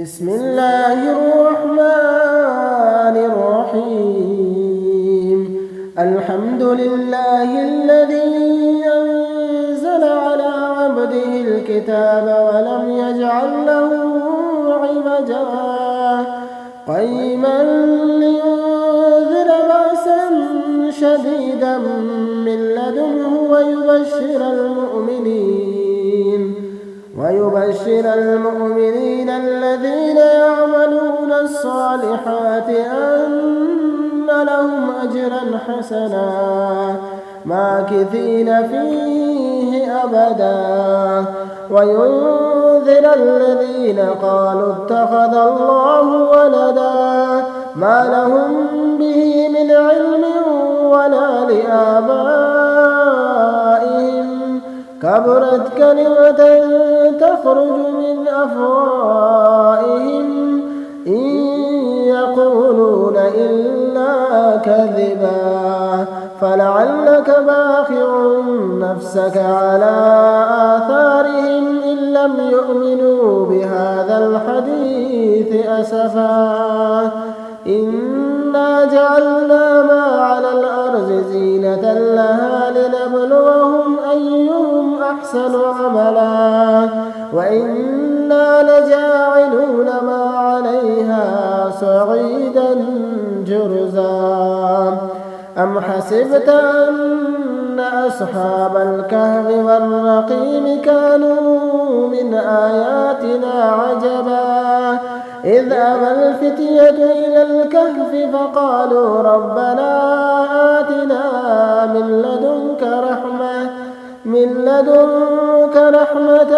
بسم الله الرحمن الرحيم الحمد لله الذي أنزل على عبده الكتاب ولم يجعل له عوجا قيما لينذر بأسا شديدا من لدنه ويبشر المؤمنين الذين يعملون الصالحات أن لهم أجرا حسنا ماكثين فيه أبدا وينذر الذين قالوا اتخذ الله ولدا ما لهم به من علم ولا لآبائهم كبرت كلمة تخرج من أفواههم إن يقولون إلا كذبا فلعلك باخع نفسك على آثارهم إن لم يؤمنوا بهذا الحديث أسفا إنا جعلنا ما على الأرض زينة لها لنبلوهم أيهم أحسن عملا وإنا لجاعلون ما عليها صعيدا جرزا أم حسبت أن أصحاب الكهف والرقيم كانوا من آياتنا عجبا إذ أوى الفتية إلى الكهف فقالوا ربنا آتنا من لدنك رحمة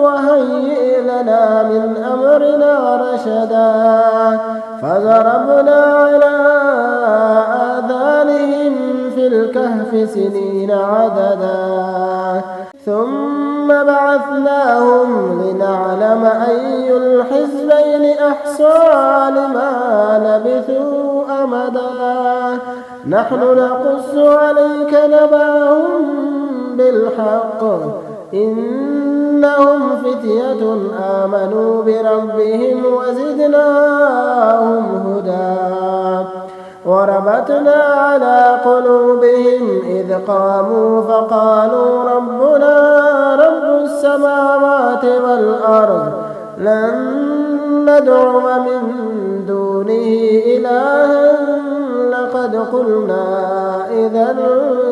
وهيئ لنا من أمرنا رشدا فضربنا على آذانهم في الكهف سنين عددا ثم بعثناهم لنعلم أي الحزبين أحصى لما لبثوا أمدا نحن نقص عليك نبأهم بالحق إنهم فتية آمنوا بربهم وزدناهم هدى وربطنا على قلوبهم إذ قاموا فقالوا ربنا رب السماوات والأرض لن ندعو من دونه إلها لقد قلنا إذا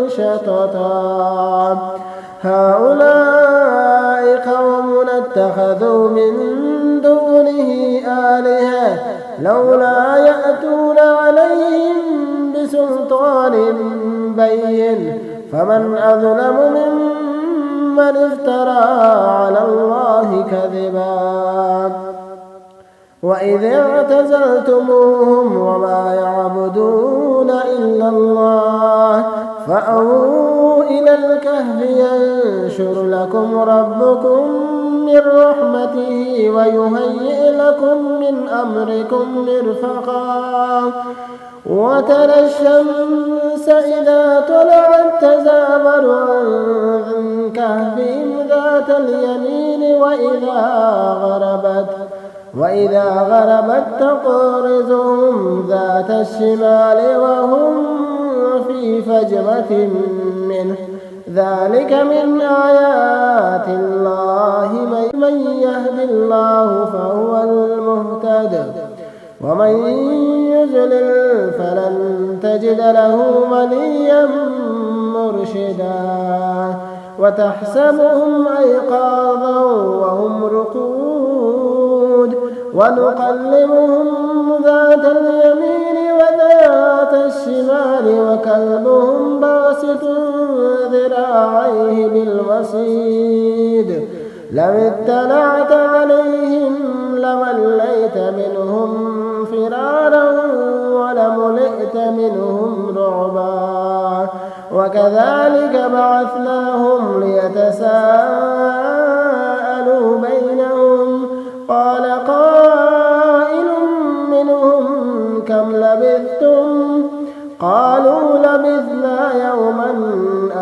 شططا هؤلاء قومنا اتخذوا من دونه آلهة لولا يأتون عليهم بسلطان بين فمن أظلم ممن افترى على الله كذبا وإذ اعتزلتموهم وما يعبدون إلا الله فأووا إلى الكهف ينشر لكم ربكم من رحمته ويهيئ لكم من أمركم مرفقا وترى الشمس إذا طلعت تزاور عن كهفهم ذات اليمين وإذا غربت تقرضهم ذات الشمال وهم في فجوة منه ذلك من آيات الله من يهد الله فهو المهتد ومن يضلل فلن تجد له وليا مرشدا وتحسبهم أيقاظا وهم رقود ونقلبهم ذات اليمين وذات الشمال وكلبهم باسط ذراعيه بالوصيد لو اطلعت عليهم لوليت منهم فرارا ولملئت منهم رعبا وكذلك بعثناهم ليتساءلوا بينهم قال قائل منهم كم لبثتم قالوا لبثنا يوما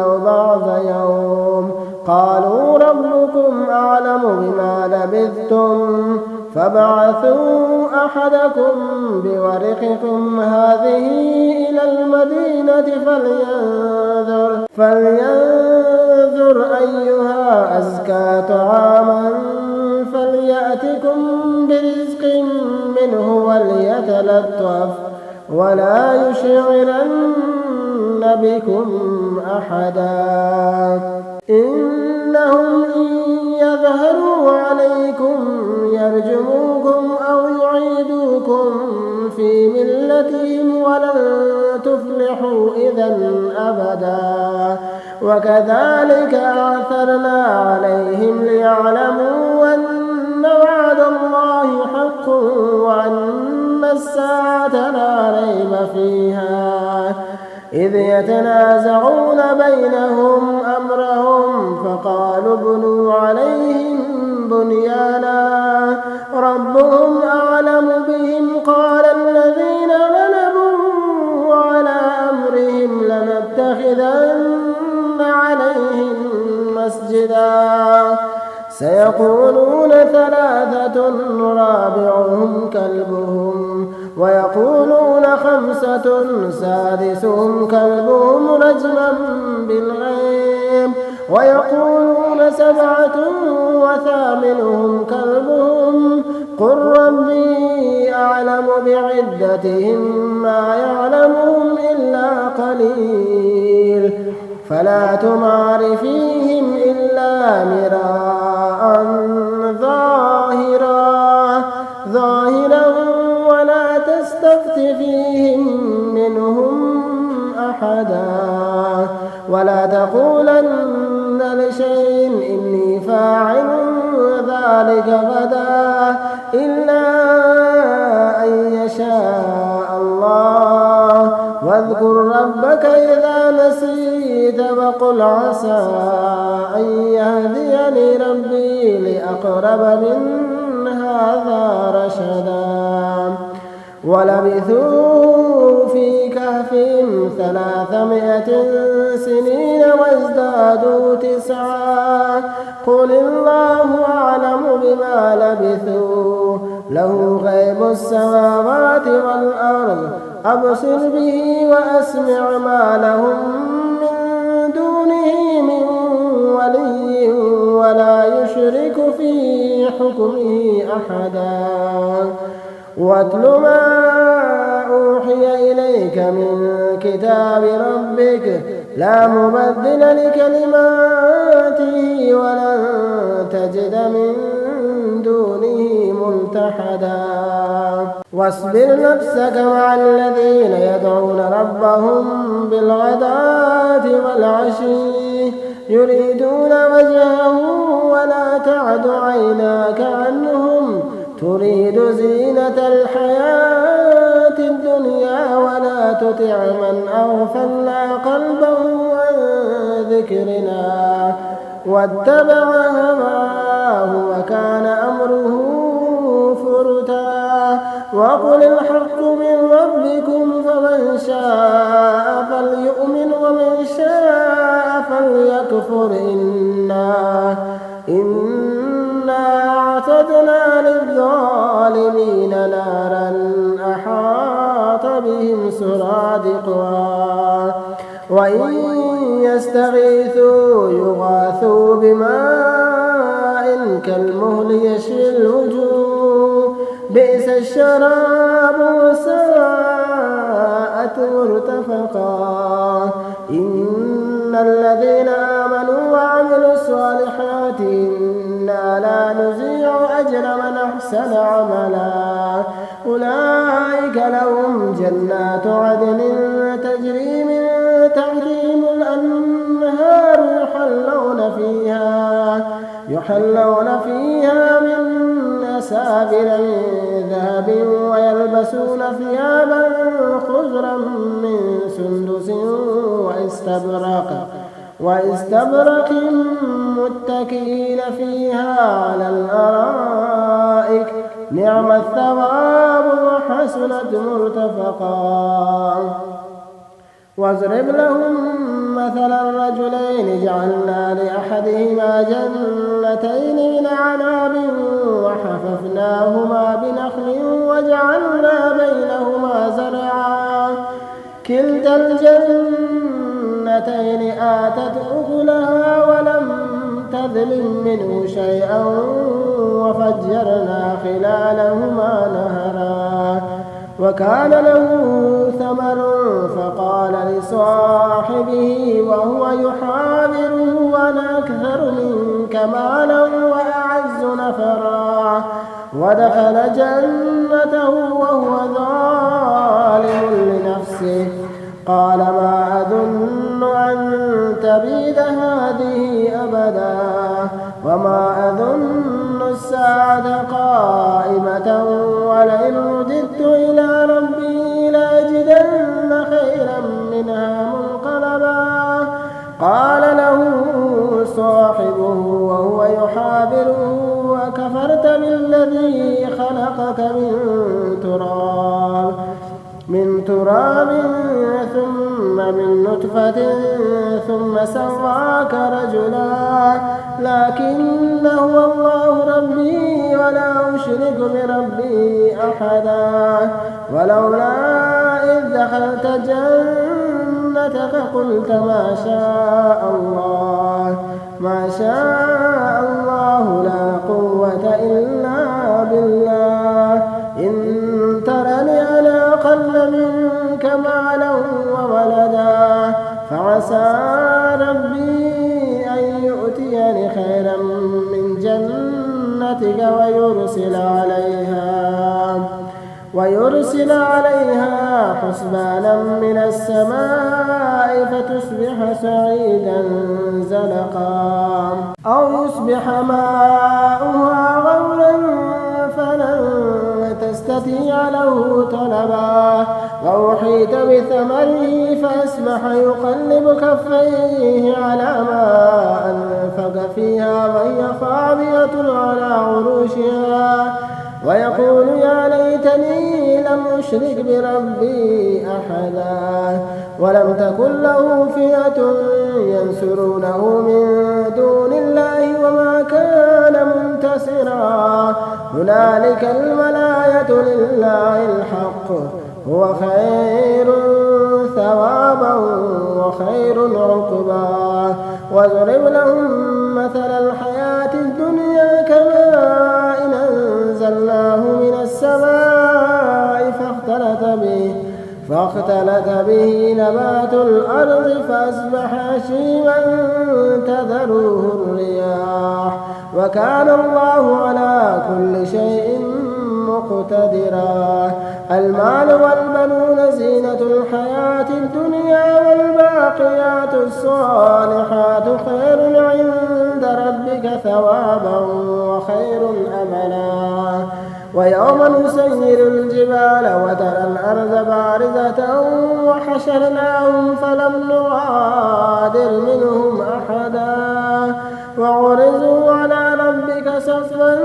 أو بعض يوم قالوا ربكم أعلم بما لبثتم فابعثوا أحدكم بورقكم هذه إلى المدينة فلينظر أيها أزكى طعاما فليأتكم برزق منه وليتلطف ولا يشعرن بكم أحدا إنهم إن يظهروا عليكم يرجموكم أو يعيدوكم في ملتهم ولن تفلحوا إذا أبدا وكذلك أعثرنا عليهم ليعلموا أن وعد الله حق وأن الساعة لا ريب فيها إذ يتنازعون بينهم أمرهم فقالوا ابنوا عليهم بنيانا ربهم أعلم بهم قال الذين غلبوا على أمرهم لنتخذن عليهم مسجدا سيقولون ثلاثة رابعهم كلبهم ويقولون خمسة سادسهم كلبهم رجما بالغيب ويقولون سبعة وثامنهم كلبهم قل ربي أعلم بعدتهم ما يعلمهم إلا قليل فلا تمار فيهم إلا مراء ظاهرا ولا تستفت فيهم منهم أحدا ولا تقولن لشيء إني فاعل ذلك غدا إلا أن يشاء الله واذكر ربك إذا نسيت وقل عسى أن يهديني ربي لأقرب من هذا رشدا ولبثوا في كهفهم 300 سنين وازدادوا 9 قل الله أعلم بما لبثوا له غيب السماوات والأرض أبصر به وأسمع ما لهم من دونه من ولي ولا يشرك في حكمه أحدا واتل ما أوحي إليك من كتاب ربك لا مبدل لكلماته ولن تجد من دونه ملتحدا واصبر نفسك مع الذين يدعون ربهم بالغداة والعشي يريدون وجهه ولا تعد عيناك عنهم تريد زينة الحياة الدنيا ولا تطع من أغفلنا قلبه عن ذكرنا واتبع هواه وكان أمره فرطا وقل الحق من ربكم فمن شاء فليؤمن ومن شاء فليكفر إنا أعتدنا للظالمين نارا أحاط بهم سرادقها وإن يستغيثوا يغاثوا بماء كالمهل يشوي الوجوه بئس الشراب وساءت مرتفقا إن الذين آمنوا وعملوا الصالحات إنا لا نضيع أجر من أحسن عملا أولئك لهم جنات عدن تجري من تحتهم الأنهار يحلون فيها من أساور من ذهب ويلبسون ثيابا خضرا من سندس واستبرق متكئين فيها على الأرائك نعم الثواب وحسنت مرتفقا واضرب لهم مثلا رجلين جعلنا لأحدهما جنتين من أعناب وحففناهما بنخل وجعلنا بينهما زرعا كلتا الجنتين آتت أكلها ولم تظلم منه شيئا وفجرنا خلالهما نهرا وكان له ثمر فقال لصاحبه وهو يحاوره أنا أكثر منك مالا وأعز نفرا ودخل جنته وهو ظالم لنفسه قال ما أظن أن تبيد هذه أبدا وما أظن الساعة قائمة ولئن رددت إلى ربي لأجدن خيرا منها منقلبا قال له صاحبه وهو يحاوره وكفرت بالذي خلقك من تراب ثم من نطفة ثم سواك رجلا لكن هو الله ربي ولا أشرك بربي أحدا ولولا إذ دخلت جنتك قلت ما شاء الله لا قوة إلا بالله إن ترني أنا أقل منك مالا وولدا فعسى ربي أن يؤتيني خيرا من جنتك ويرسل عليها حسبانا من السماء فتصبح سعيدا زلقا أو يصبح ماؤها غورا فلن تستطيع له طلبا وأحيط بثمره فأصبح يقلب كفيه على ما أنفق فيها وهي خاوية على عروشها ويقول يا ليتني لم أشرك بربي أحدا ولم تكن له فئة ينصرونه من دون الله وما كان منتصرا هنالك الولاية لله الحق هو خير ثوابا وخير عقبا واضرب لهم مثل الحياة الدنيا كماء أنزلناه من السماء فاختلط به نبات الأرض فأصبح هشيما تذروه الرياح وكان الله على كل شيء مقتدرا المال والبنون زينة الحياة الدنيا والباقيات الصالحات خير عند ربك ثوابا وخير أملا ويوم نسير الجبال وترى الأرض بارزة وحشرناهم فلم نغادر منهم أحدا وعرضوا على ربك صفا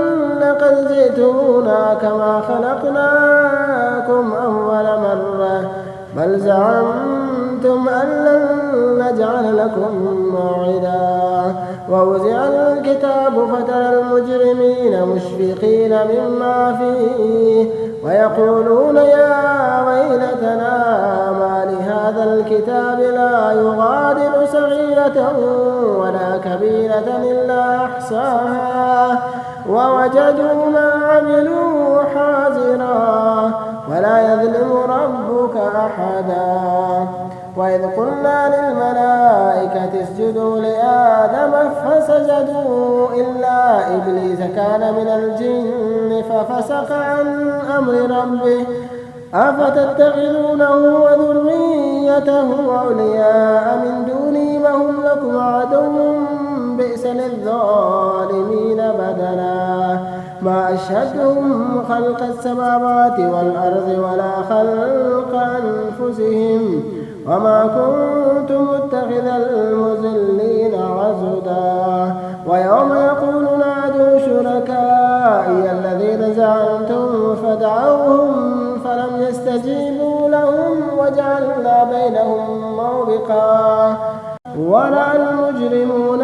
لقد جئتمونا كما خلقناكم أول مرة بل زعمتم أن لن نجعل لكم موعدا ووزع الكتاب فترى المجرمين مشفقين مما فيه ويقولون يا ويلتنا ما لهذا الكتاب لا يغادر صغيرة ولا كبيرة إلا أحصاها ووجدوا ما عملوا حاضرا ولا يظلم ربك أحدا وإذ قلنا للملائكة اسجدوا لآدم فسجدوا إلا إبليس كان من الجن ففسق عن أمر ربه أفتتخذونه وذريته أولياء من دوني وهم لكم عدو بئس للظالمين بدلا ما أشهدهم خلق السماوات والأرض ولا خلق أنفسهم وما كنت متخذ المضلين عضدا ويوم يقول نادوا شركائي الذين زعمتم فدعوهم فلم يستجيبوا لهم وجعلنا بينهم موبقا ورأى المجرمون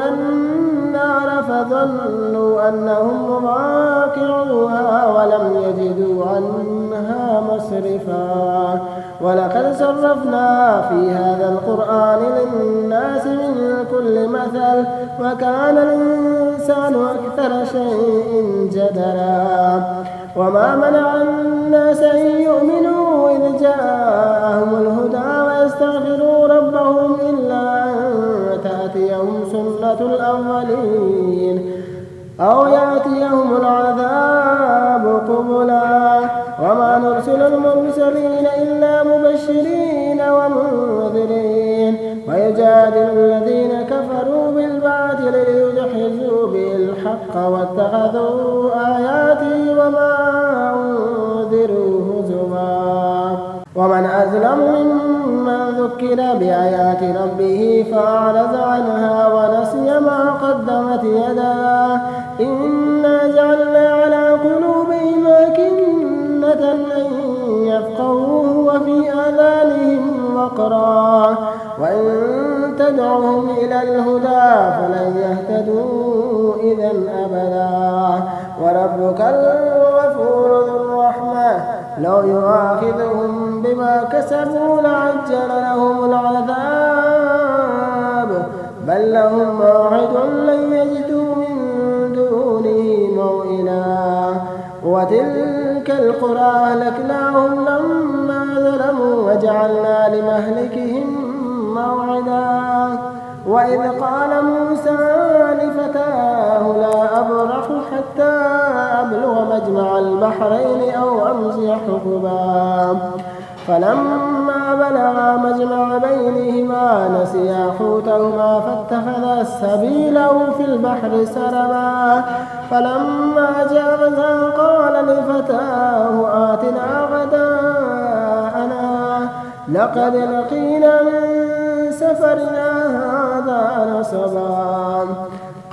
النار فظنوا أنهم مواقعوها ولم يجدوا عنها مصرفا ولقد صرفنا في هذا القرآن للناس من كل مثل وكان الإنسان أكثر شيء جدلا وما منع الناس أن يؤمنوا إذ جاءهم الهدى ويستغفروا ربهم إلا أن تأتيهم سنة الأولين أو يأتيهم العذاب قبلا وما نرسل المرسلين إلا مبشرين ومنذرين ويجادل الذين كفروا بالباطل ليدحضوا به الحق واتخذوا آياتي وما أنذروا هزوا ومن أظلم ممن ذكر بآيات ربه فأعرض عنها ونسي ما قدمت يداه إنا جعلنا على قلوبهم أكنة أن يفقهوه وفي آذانهم وقرا وإن تدعوهم إلى الهدى فلن يهتدوا إذا أبدا وربك الغفور ذو الرحمة لو يؤاخذهم بما كسبوا لعجل لهم العذاب بل لهم موعد لن يجدوا من دونه موئلا وتلك القرى أهلكناهم لما ظلموا وجعلنا لمهلكهم موعدا وإذ قال موسى لفتاه لا أبرح حتى أبلغ مجمع البحرين أو أمضي حقبا فلما بلغا مجمع بينهما نسيا حوتهما فاتخذا سبيله في البحر سربا فلما جاوزا قال لفتاه آتنا غداءنا لقد لقينا من سفرنا هذا نصبا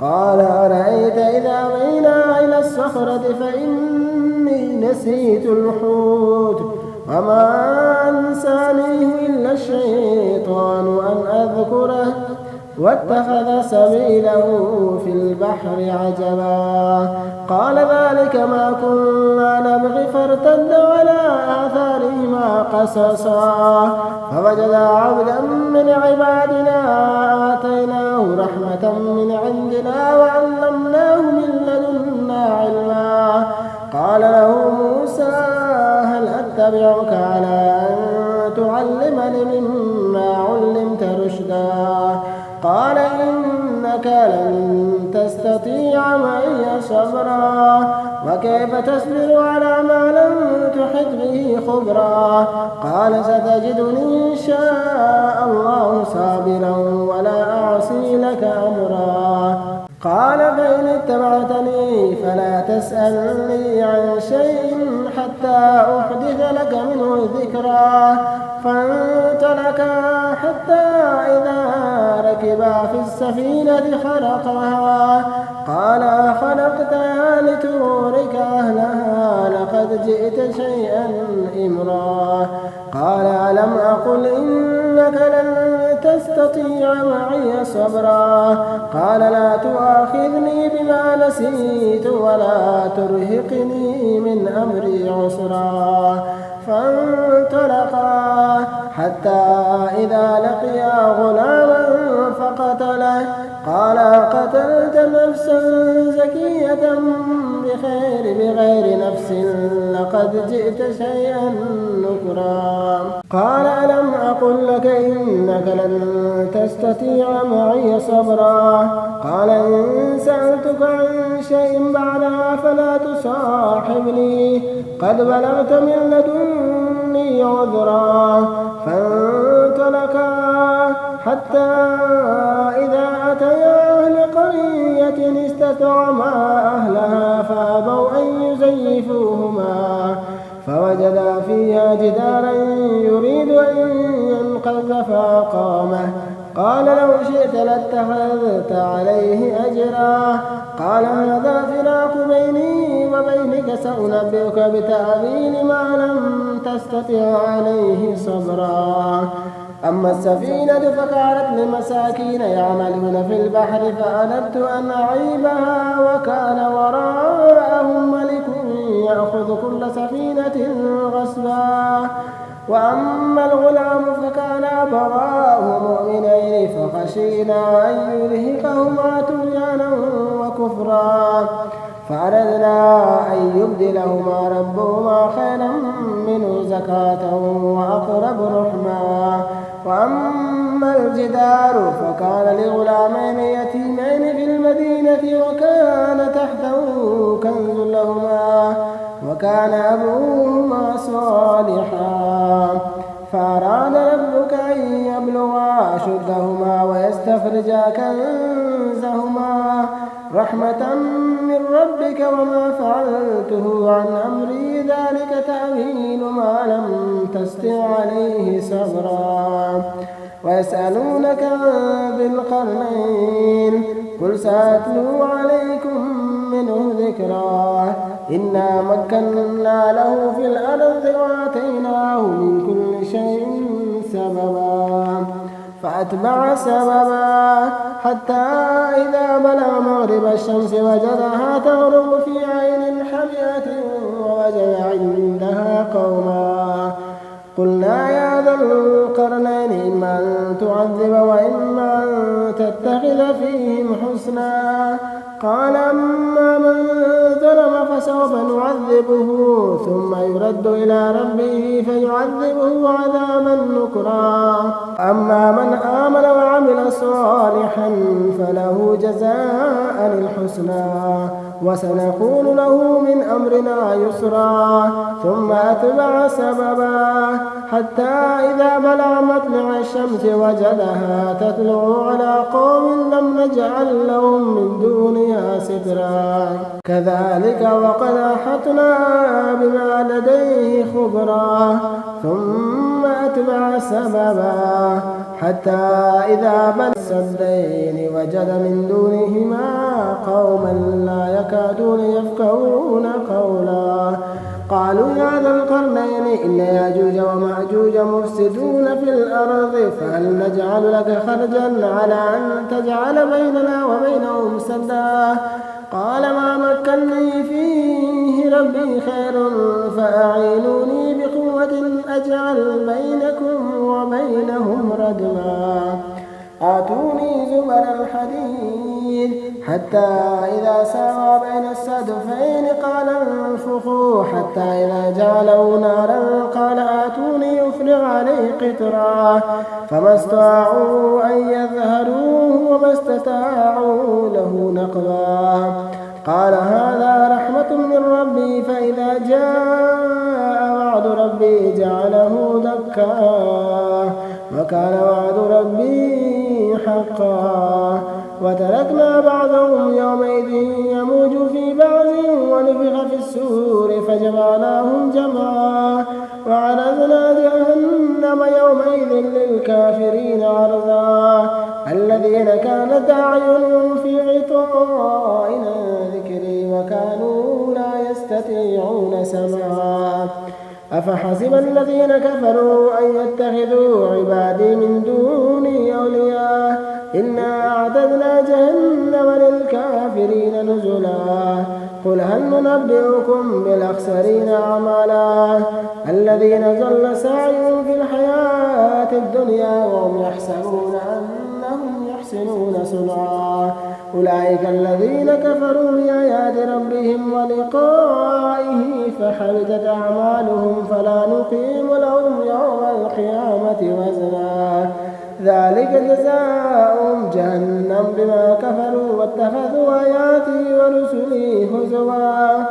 قال أرأيت إذا أوينا إلى الصخرة فإني نسيت الحوت وما أنسانيه إلا الشيطان أن أذكره واتخذ سبيله في البحر عجبا قال ذلك ما كنا نبغي فارتد على آثارهما قصصا فوجدا عبدا من عبادنا آتيناه رحمة من عندنا وعلمناه من لدنا علما قال له موسى هل أتبعك على أن تعلمني مما علمت رشدا قال إنك لن تستطيع معي صبرا وكيف تصبر على ما لم تحط به خبرا قال ستجدني إن شاء الله صابرا ولا أعصي لك أمرا قال فإن اتبعتني فلا تسألني عن شيء حتى أحدث لك منه ذكرا فانطلقا حتى إذا ركبا في السفينة خرقها قال خلقتها لتغرق أهلها لقد جئت شيئا إمرا قال ألم أقل إنك لن تستطيع معي صبرا قال لا تؤاخذني بما نسيت ولا ترهقني من أمري عسرا فانطلقا حتى إذا لقيا غلاما فقتله قال قتلت نفسا زكية بغير نفس لقد جئت شيئا نكرا قال ألم أقل لك إنك لن تستطيع معي صبرا قال إن سألتك عن شيء بعدها فلا تصاحبني قد بلغت من لدني عذرا فانطلقا حتى إذا أتيا أهل قرية استطعما أهلها فأبوا أن يزيفوهما فوجدا فيها جدارا يريد أن ينقض فأقامه قال لو شئت لاتخذت عليه أجرا قال هذا فراق بيني وبينك سأنبئك بتأويل ما لم تستطع عليه صبرا أما السفينة فكانت لمساكين يعملون في البحر فأردت أن أعيبها وكان وراءهم ملك يأخذ كل سفينة غصبا. وأما الغلام فكان أبواه مؤمنين فخشينا أن يرهقهما طغيانا وكفرا فأردنا أن يبدلهما ربهما خيرا منه زكاة وأقرب رحما. وأما الجدار فكان لغلامين يتيمين في المدينة وكان تحته كنز لهما وكان أبوهما صالحا فأراد ربك أن يبلغا أشدهما ويستخرجا كنزهما رحمة من ربك وما فعلته عن أمري ذلك تأويل ما لم تستطع عليه صبرا. ويسألونك عن ذي القرنين قل سأتلو عليكم منه ذكرا إنا مكنا له في الأرض وآتيناه من كل شيء سببا فأتبع سببا حتى إذا بلغ مغرب الشمس وجدها تغرب في عين حمئة ووجد عندها قوما قلنا يا ذا القرنين إما أن تعذب وإما أن تتخذ فيهم حسنا قال أما من ظلم فسوف نعذبه ثم يرد إلى ربه فيعذبه عذابا نكرا أما من آمن وعمل صالحا فله جزاء الحسنى وسنقول له من أمرنا يسرا ثم أتبع سببا حتى إذا بلغ مطلع الشمس وجدها تطلع على قوم لم نجعل لهم من دونها سترا كذلك وقد أحطنا بما لديه خبرا ثم أتبع سببا حتى إذا بلغ السدين وجد من دونهما قوما لا يكادون يفقهون قولا قالوا يا ذا القرنين إن ياجوج وماجوج مفسدون في الأرض فهل نجعل لك خرجا على أن تجعل بيننا وبينهم سدا قال ما مكنني فيه ربي خير فأعينوني بقوة أجعل بينكم وبينهم ردما آتوني زبر الحديد حتى إذا ساوى بين السدفين قال انفخوا حتى إذا جعله نارا قال آتوني أفرغ عليه قطرا فما استطاعوا أن يظهروه وما استطاعوا له نقبا قال هذا رحمة من ربي فإذا جاء وعد ربي جعله دكا وكان وعد ربي حقا وتركنا بعضهم يومئذ يموج في بعض ونفخ في السور فجمعناهم جمعا وعرضنا جهنم يومئذ للكافرين عرضا الذين كانت أعينهم في غطاء عن ذكري وكانوا لا يستطيعون سمعا أفحسب الذين كفروا أن يتخذوا عبادي من دوني أولياء إنا أعتدنا جهنم للكافرين نزلا قل هل ننبئكم بالأخسرين أعمالا الذين ضل سعيهم في الحياة الدنيا وهم يحسبون أنهم يحسنون صنعا أولئك الذين كفروا بآيات ربهم ولقائه فحبطت أعمالهم فلا نقيم لهم يوم القيامة وزنا ذلك جزاؤهم جهنم بما كفروا واتخذوا آياتي ورسلي هزوا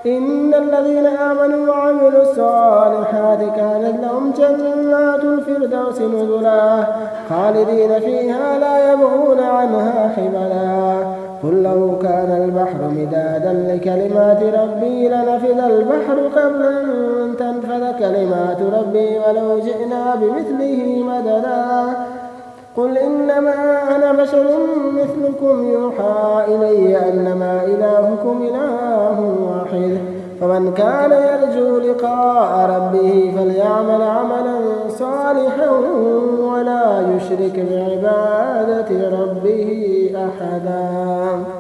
إن الذين آمنوا وعملوا الصالحات كانت لهم جنات الفردوس نزلا خالدين فيها لا يبغون عنها حبلا قل لو كان البحر مدادا لكلمات ربي لنفد البحر قبل أن تنفد كلمات ربي ولو جئنا بمثله مددا قل إنما أنا بشر مثلكم يوحى إلي أنما إلهكم إله واحد فمن كان يرجو لقاء ربه فليعمل عملا صالحا ولا يشرك بعبادة ربه أحدا.